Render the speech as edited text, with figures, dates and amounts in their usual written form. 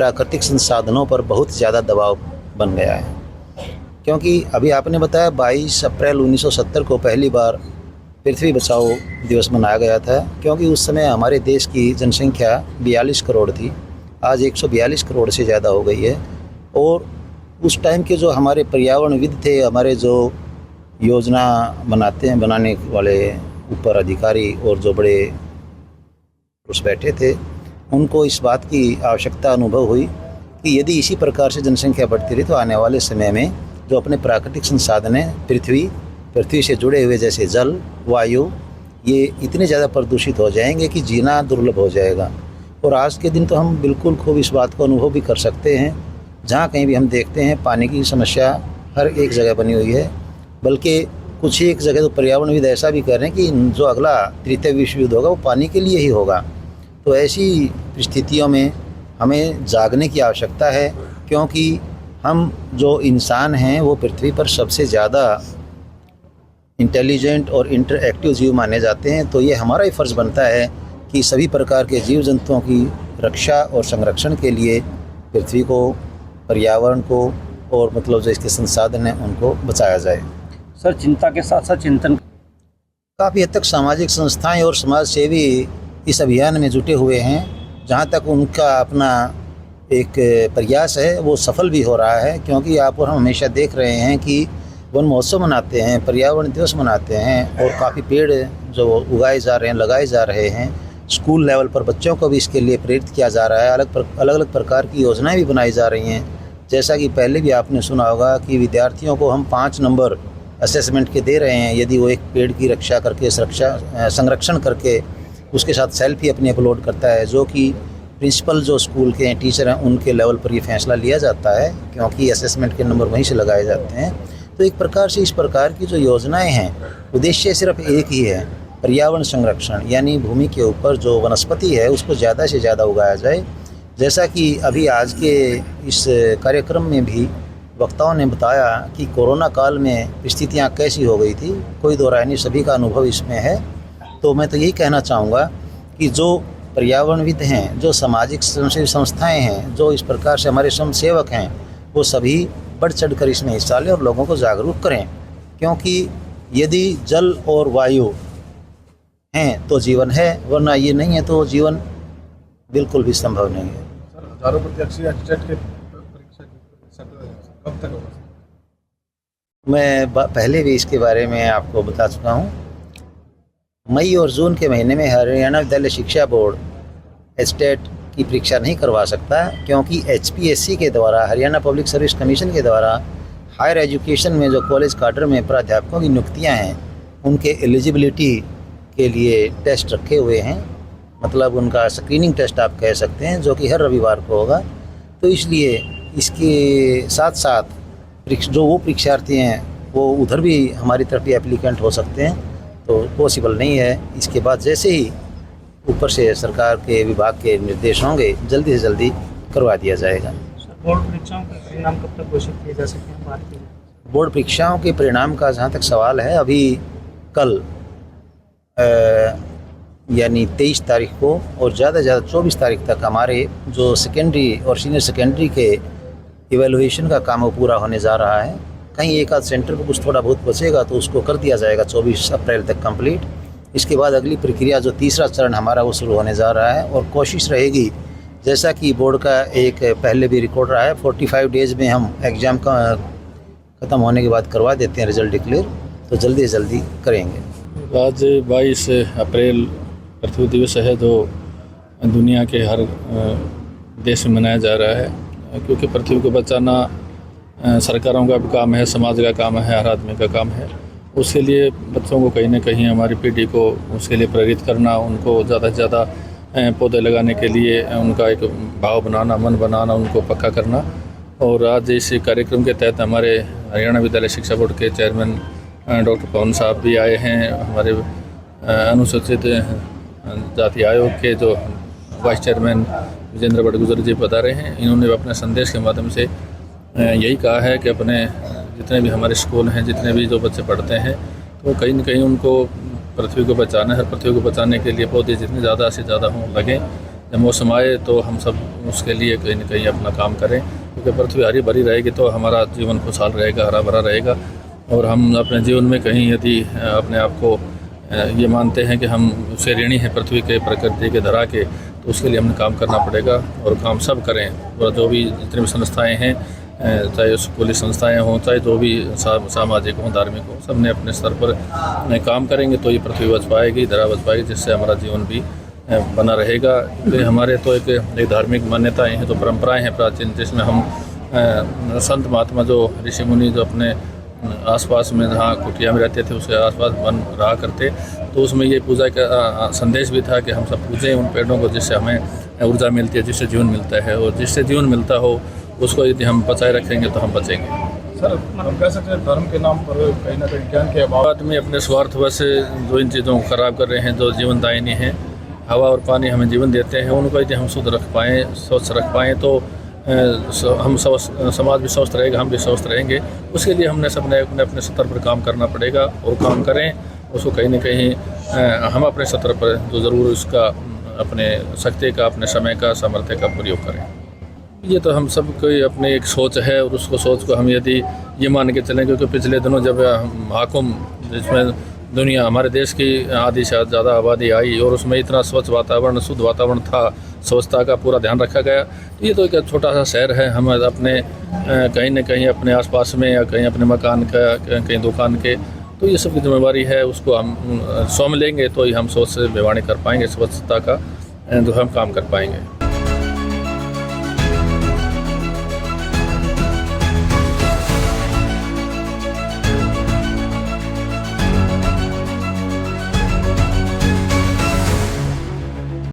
प्राकृतिक संसाधनों पर बहुत ज़्यादा दबाव बन गया है। क्योंकि अभी आपने बताया 22 अप्रैल 1970 को पहली बार पृथ्वी बचाओ दिवस मनाया गया था, क्योंकि उस समय हमारे देश की जनसंख्या 42 करोड़ थी। आज 142 करोड़ से ज़्यादा हो गई है। और उस टाइम के जो हमारे पर्यावरणविद थे, हमारे जो योजना बनाने वाले ऊपर अधिकारी और जो बड़े पुरुष बैठे थे, उनको इस बात की आवश्यकता अनुभव हुई कि यदि इसी प्रकार से जनसंख्या बढ़ती रही तो आने वाले समय में जो अपने प्राकृतिक संसाधन हैं पृथ्वी से जुड़े हुए जैसे जल, वायु, ये इतने ज़्यादा प्रदूषित हो जाएंगे कि जीना दुर्लभ हो जाएगा। और आज के दिन तो हम बिल्कुल खूब इस बात को अनुभव भी कर सकते हैं। जहाँ कहीं भी हम देखते हैं पानी की समस्या हर एक जगह बनी हुई है, बल्कि कुछ ही एक जगह तो पर्यावरणविद ऐसा भी कह रहे हैं कि जो अगला तृतीय विश्व युद्ध होगा वो पानी के लिए ही होगा। तो ऐसी परिस्थितियों में हमें जागने की आवश्यकता है, क्योंकि हम जो इंसान हैं वो पृथ्वी पर सबसे ज़्यादा इंटेलिजेंट और इंटरएक्टिव जीव माने जाते हैं। तो ये हमारा ही फ़र्ज़ बनता है कि सभी प्रकार के जीव जंतुओं की रक्षा और संरक्षण के लिए पृथ्वी को, पर्यावरण को और मतलब जो इसके संसाधन हैं उनको बचाया जाए। सर, चिंता के साथ साथ चिंतन काफ़ी हद तक सामाजिक संस्थाएं और समाज सेवी इस अभियान में जुटे हुए हैं। जहां तक उनका अपना एक प्रयास है वो सफल भी हो रहा है, क्योंकि आप और हम हमेशा देख रहे हैं कि वन महोत्सव मनाते हैं, पर्यावरण दिवस मनाते हैं और काफ़ी पेड़ जो उगाए जा रहे हैं, लगाए जा रहे हैं। स्कूल लेवल पर बच्चों को भी इसके लिए प्रेरित किया जा रहा है। अलग अलग प्रकार की योजनाएँ भी बनाई जा रही हैं। जैसा कि पहले भी आपने सुना होगा कि विद्यार्थियों को हम 5 नंबर असेसमेंट के दे रहे हैं यदि वो एक पेड़ की रक्षा करके संरक्षण करके उसके साथ सेल्फी अपनी अपलोड करता है, जो कि प्रिंसिपल जो स्कूल के हैं, टीचर हैं, उनके लेवल पर ये फैसला लिया जाता है, क्योंकि असेसमेंट के नंबर वहीं से लगाए जाते हैं। तो एक प्रकार से इस प्रकार की जो योजनाएं हैं उद्देश्य सिर्फ एक ही है, पर्यावरण संरक्षण, यानी भूमि के ऊपर जो वनस्पति है उसको ज़्यादा से ज़्यादा उगाया जाए। जैसा कि अभी आज के इस कार्यक्रम में भी वक्ताओं ने बताया कि कोरोना काल में स्थितियाँ कैसी हो गई थी, कोई दो राय नहीं, सभी का अनुभव इसमें है। तो मैं तो यही कहना चाहूँगा कि जो पर्यावरणविद हैं, जो सामाजिक स्वयंसेवी संस्थाएं हैं, जो इस प्रकार से हमारे स्वयंसेवक हैं, वो सभी बढ़ चढ़कर इसमें हिस्सा लें और लोगों को जागरूक करें, क्योंकि यदि जल और वायु हैं तो जीवन है, वरना ये नहीं है तो जीवन बिल्कुल भी संभव नहीं है। सर, हजारों प्रत्याशी एचटेट के परीक्षा कब तक होगा? मैं पहले भी इसके बारे में आपको बता चुका हूँ। मई और जून के महीने में हरियाणा विद्यालय शिक्षा बोर्ड एचटेट की परीक्षा नहीं करवा सकता, क्योंकि HPSC के द्वारा, हरियाणा पब्लिक सर्विस कमीशन के द्वारा हायर एजुकेशन में जो कॉलेज काडर में प्राध्यापकों की नियुक्तियां हैं उनके एलिजिबिलिटी के लिए टेस्ट रखे हुए हैं, मतलब उनका स्क्रीनिंग टेस्ट आप कह सकते हैं, जो कि हर रविवार को होगा। तो इसलिए इसके साथ साथ जो वो परीक्षार्थी हैं वो उधर भी हमारी तरफ भी एप्लीकेंट हो सकते हैं, तो पॉसिबल नहीं है। इसके बाद जैसे ही ऊपर से सरकार के विभाग के निर्देश होंगे जल्दी से जल्दी करवा दिया जाएगा। बोर्ड परीक्षाओं के परिणाम कब तक घोषित किए जा सकते हैं? बात की बोर्ड परीक्षाओं के परिणाम का जहाँ तक सवाल है, अभी कल यानी 23 तारीख को और ज़्यादा से ज़्यादा 24 तारीख तक हमारे जो सेकेंडरी और सीनियर सेकेंडरी के इवैल्यूएशन का काम वो पूरा होने जा रहा है। कहीं एक आध सेंटर पर कुछ थोड़ा बहुत बचेगा तो उसको कर दिया जाएगा 24 अप्रैल तक कंप्लीट। इसके बाद अगली प्रक्रिया जो तीसरा चरण हमारा वो शुरू होने जा रहा है, और कोशिश रहेगी जैसा कि बोर्ड का एक पहले भी रिकॉर्ड रहा है, 45 डेज़ में हम एग्ज़ाम का ख़त्म होने के बाद करवा देते हैं रिज़ल्ट डिक्लेयर, तो जल्दी से जल्दी करेंगे। आज 22 अप्रैल पृथ्वी दिवस है, जो दुनिया के हर देश में मनाया जा रहा है, क्योंकि पृथ्वी को बचाना सरकारों का भी काम है, समाज का काम है, हर आदमी का काम है। उसके लिए बच्चों को कहीं ना कहीं, हमारी पीढ़ी को उसके लिए प्रेरित करना, उनको ज़्यादा से ज़्यादा पौधे लगाने के लिए उनका एक भाव बनाना, मन बनाना, उनको पक्का करना। और आज इस कार्यक्रम के तहत हमारे हरियाणा विद्यालय शिक्षा बोर्ड के चेयरमैन डॉक्टर पवन साहब भी आए हैं, हमारे अनुसूचित जाति आयोग के जो वाइस चेयरमैन विजेंद्र बड़गुजर जी बता रहे हैं। इन्होंने अपने संदेश के माध्यम से यही कहा है कि अपने जितने भी हमारे स्कूल हैं, जितने भी जो बच्चे पढ़ते हैं, तो कहीं न कहीं उनको पृथ्वी को बचाना है। पृथ्वी को बचाने के लिए पौधे जितने ज़्यादा से ज़्यादा हों लगें, जब मौसम आए तो हम सब उसके लिए कहीं ना कहीं अपना काम करें, क्योंकि पृथ्वी हरी भरी रहेगी तो हमारा जीवन खुशहाल रहेगा, हरा भरा रहेगा। और हम अपने जीवन में कहीं यदि अपने आप को ये मानते हैं कि हम उसे ऋणी हैं पृथ्वी के, प्रकृति के, धरा के, तो उसके लिए हमें काम करना पड़ेगा और काम सब करें। और जो भी जितनी भी संस्थाएँ हैं, चाहे स्कूली संस्थाएं हों, चाहे जो भी सामाजिक हों, धार्मिक हों, सब ने अपने स्तर पर काम करेंगे तो ये पृथ्वी बच पाएगी, धरा बच पाएगी, जिससे हमारा जीवन भी बना रहेगा। क्योंकि हमारे तो एक धार्मिक मान्यताएं हैं, तो परंपराएं हैं प्राचीन, जिसमें हम संत महात्मा जो ऋषि मुनि जो अपने आसपास में जहाँ कुटिया में रहते थे उसके आसपास बन रहा करते, तो उसमें ये पूजा का संदेश भी था कि हम सब पूजें उन पेड़ों को जिससे हमें ऊर्जा मिलती है, जिससे जीवन मिलता है, और जिससे जीवन मिलता हो उसको यदि हम बचाए रखेंगे तो हम बचेंगे। सर, हम कह सकते हैं धर्म के नाम पर कहीं ना कहीं ज्ञान के अभाव आदमी अपने स्वार्थ वश जो इन चीज़ों को खराब कर रहे हैं, जो जीवनदायिनी हैं, हवा और पानी हमें जीवन देते हैं, उनको यदि हम शुद्ध रख पाएँ, स्वच्छ रख पाएँ तो हम समाज भी स्वस्थ रहेगा, हम भी स्वस्थ रहेंगे। उसके लिए हमने सबने अपने स्तर पर काम करना पड़ेगा और काम करें उसको कहीं ना कहीं हम अपने स्तर पर जो ज़रूर उसका अपने शक्ति का, अपने समय का, सामर्थ्य का प्रयोग करें। ये तो हम सब कोई अपनी एक सोच है और उसको सोच को हम यदि ये मान के चलें, क्योंकि पिछले दिनों जब हाकुम जिसमें दुनिया हमारे देश की आधी से ज़्यादा आबादी आई और उसमें इतना स्वच्छ वातावरण, शुद्ध वातावरण था, स्वच्छता का पूरा ध्यान रखा गया, तो ये तो एक छोटा सा शहर है। हम अपने कहीं ना कहीं अपने आसपास में या कहीं अपने मकान का, कहीं दुकान के, तो ये सब की जिम्मेवारी है, उसको हम सौंप लेंगे तो ही हम सोच से बेवाणी कर पाएंगे, स्वच्छता का जो हम काम कर पाएंगे।